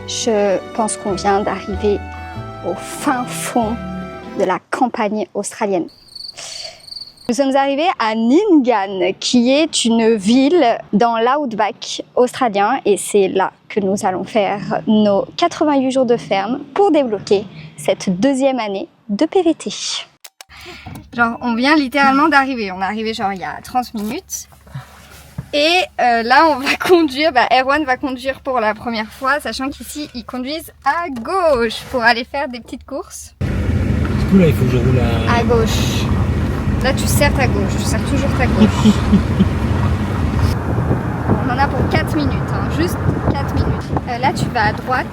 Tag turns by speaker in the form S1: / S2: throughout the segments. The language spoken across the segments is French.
S1: Je pense qu'on vient d'arriver au fin fond de la campagne australienne. Nous sommes arrivés à Nyngan, qui est une ville dans l'outback australien, et c'est là que nous allons faire nos 88 jours de ferme pour débloquer cette deuxième année de PVT. Genre, on vient littéralement d'arriver. On est arrivé genre il y a 30 minutes. Et là, on va conduire, Erwan va conduire pour la première fois, sachant qu'ici, ils conduisent à gauche pour aller faire des petites courses.
S2: Du coup, là, il faut que je roule
S1: à gauche. Là, tu serres ta gauche, tu serres toujours ta gauche. On en a pour 4 minutes, hein, juste 4 minutes. Là, tu vas à droite.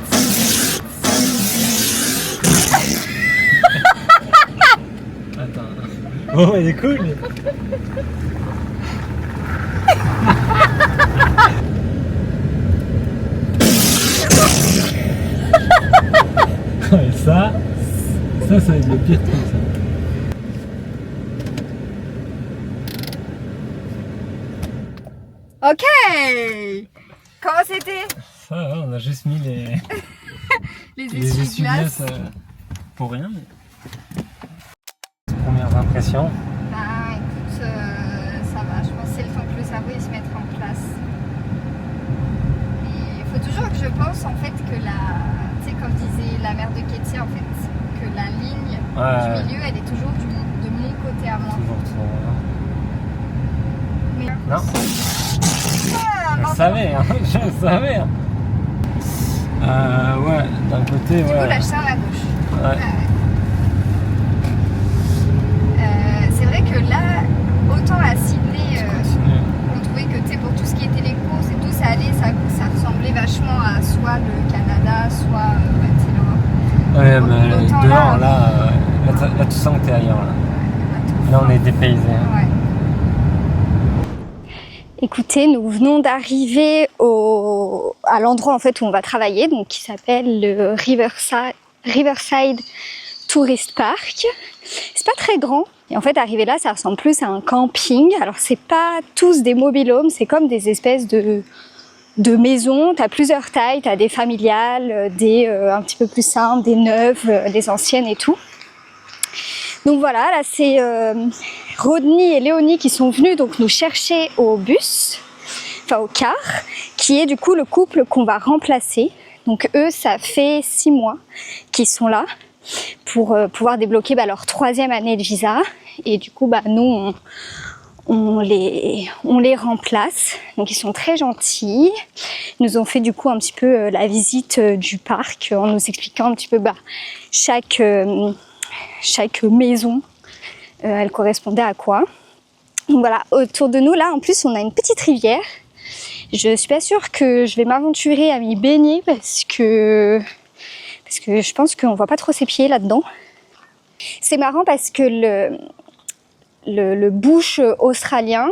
S2: Attends. Oh, elle est cool. Et ça va être le pire truc, ça.
S1: Ok. Comment c'était?
S2: Ça va, on a juste mis les
S1: les essuie-glaces
S2: pour rien. Premières impressions.
S1: Bah écoute, ça va, je pense que c'est le temps que le cerveau il se mette en place. Et il faut toujours que je pense en fait que tu sais comme disait la mère de Ketia en fait, que la ligne du milieu elle est toujours de mon côté à moi.
S2: Toujours sur moi.
S1: Mais...
S2: Non. Je savais, hein, je savais. Hein. Ouais, d'un côté,
S1: du
S2: ouais.
S1: coup là je serre la gauche.
S2: Ouais.
S1: C'est vrai que là, autant à Sydney, on trouvait que tu sais pour tout ce qui était les courses et tout, ça allait, ça ressemblait vachement à soit le Canada, soit l'Europe.
S2: Ouais, mais dehors, là, tu sens que t'es ailleurs. Là, on est dépaysé. Hein.
S1: Ouais. Écoutez, nous venons d'arriver à l'endroit en fait où on va travailler, donc qui s'appelle le Riverside Tourist Park. C'est pas très grand. Et en fait, arriver là, ça ressemble plus à un camping. Alors, c'est pas tous des mobil-homes, c'est comme des espèces de maisons. T'as plusieurs tailles, t'as des familiales, des un petit peu plus simples, des neuves, des anciennes et tout. Donc voilà, là c'est Rodney et Léonie qui sont venus donc nous chercher au bus, enfin au car, qui est du coup le couple qu'on va remplacer. Donc eux, ça fait 6 mois qu'ils sont là pour pouvoir débloquer leur 3e année de visa. Et du coup, nous, on les remplace. Donc ils sont très gentils. Ils nous ont fait du coup un petit peu la visite du parc en nous expliquant un petit peu chaque maison, elle correspondait à quoi. Donc voilà, autour de nous, là, en plus, on a une petite rivière. Je suis pas sûre que je vais m'aventurer à m'y baigner parce que je pense qu'on voit pas trop ses pieds là-dedans. C'est marrant parce que le bush australien,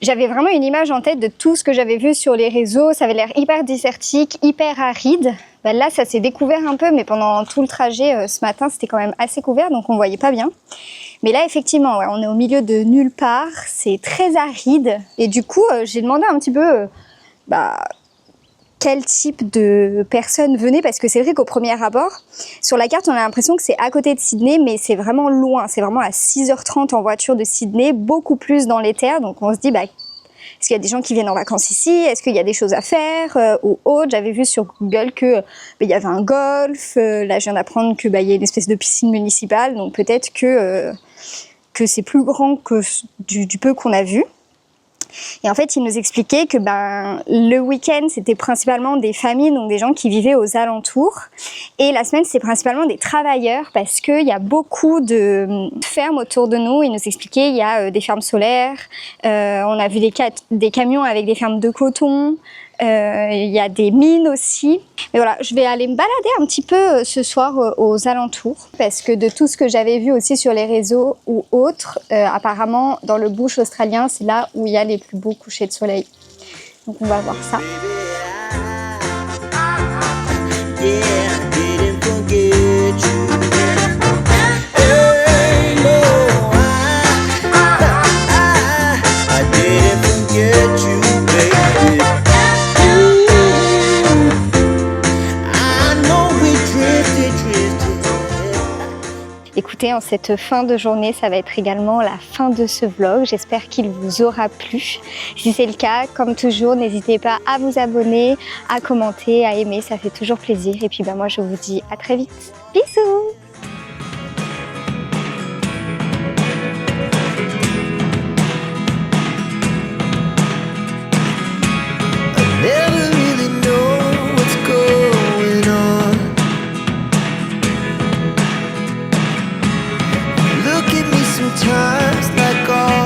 S1: j'avais vraiment une image en tête de tout ce que j'avais vu sur les réseaux. Ça avait l'air hyper désertique, hyper aride. Là, ça s'est découvert un peu, mais pendant tout le trajet ce matin, c'était quand même assez couvert, donc on voyait pas bien. Mais là, effectivement, ouais, on est au milieu de nulle part. C'est très aride. Et du coup, j'ai demandé un petit peu quel type de personnes venaient, parce que c'est vrai qu'au premier abord, sur la carte, on a l'impression que c'est à côté de Sydney, mais c'est vraiment loin. C'est vraiment à 6h30 en voiture de Sydney, beaucoup plus dans les terres. Donc on se dit, est-ce qu'il y a des gens qui viennent en vacances ici? Est-ce qu'il y a des choses à faire ou autre? J'avais vu sur Google que il y avait un golf. Là, je viens d'apprendre que il y a une espèce de piscine municipale. Donc peut-être que c'est plus grand que du peu qu'on a vu. Et en fait, il nous expliquait que le week-end, c'était principalement des familles, donc des gens qui vivaient aux alentours. Et la semaine, c'est principalement des travailleurs parce qu'il y a beaucoup de fermes autour de nous. Il nous expliquait il y a des fermes solaires, on a vu des camions avec des fermes de coton, il y a des mines aussi. Mais voilà, je vais aller me balader un petit peu ce soir aux alentours parce que de tout ce que j'avais vu aussi sur les réseaux ou autres, apparemment dans le bush australien, c'est là où il y a les plus beaux couchers de soleil. Donc on va voir ça. Écoutez, en cette fin de journée, ça va être également la fin de ce vlog. J'espère qu'il vous aura plu. Si c'est le cas, comme toujours, n'hésitez pas à vous abonner, à commenter, à aimer, ça fait toujours plaisir. Et puis moi je vous dis à très vite. Bisous!